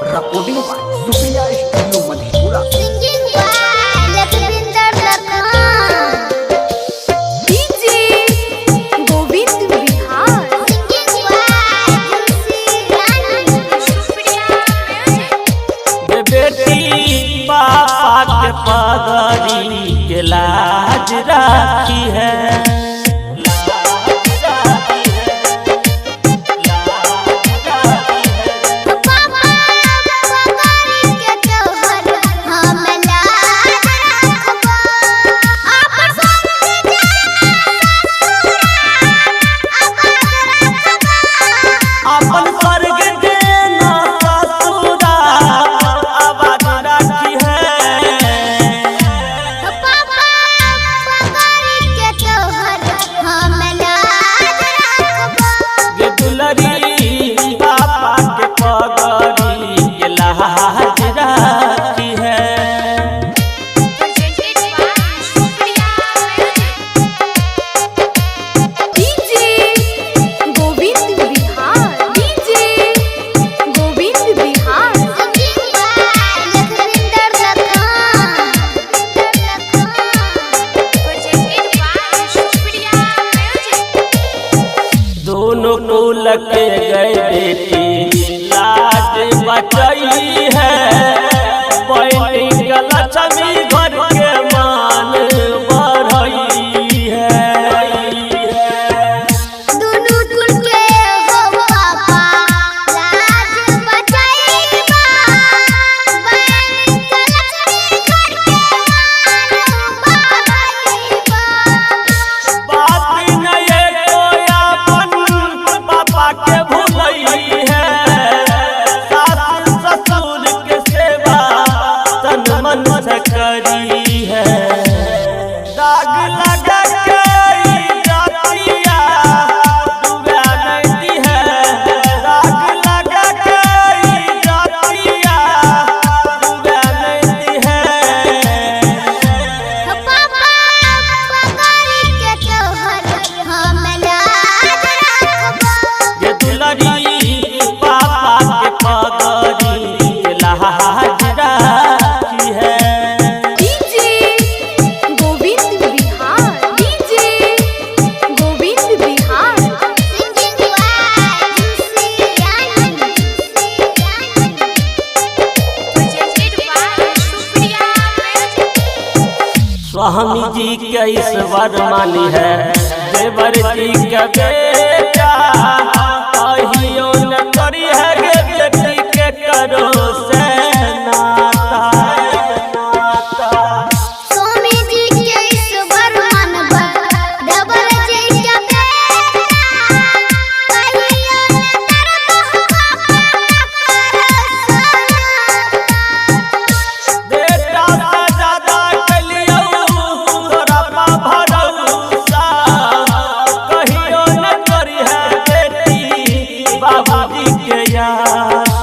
Recording by Supriya studio Madhepura. पापा के पगड़ी के लाज राखी है, दोनों कुल के गए बेटी लाज बचाई है, बहनी का लक्ष्मी घर के मान बढ़ई है। दोनों कुल के हो पापा लाज बचाई बा, बहनी का लक्ष्मी घर के मान बढ़ई बा। बात नहीं पापा के भूलई है, सास ससुर के सेवा तन मन से करी है। दाग लगा के जातिया डूबा नहीं है, दाग लगा के जातिया डूबा नहीं है। पापा पकड़ी के तोहर हम लाज रखबो, ये दुलरी पापा के पगड़ी के लाज राखी है। स्वामी जी के ईश्वर मानी है, देवर जी के बेटा कहियो न करी है गे बेटी के करो से नाता। स्वामी जी के ईश्वर मानबा, देवर जी के बेटा कहियो न करबो बेटा से ज्यादा कलियो तोरा पा भरोसा, कहियो न करी है बेटी बाबूजी के याद।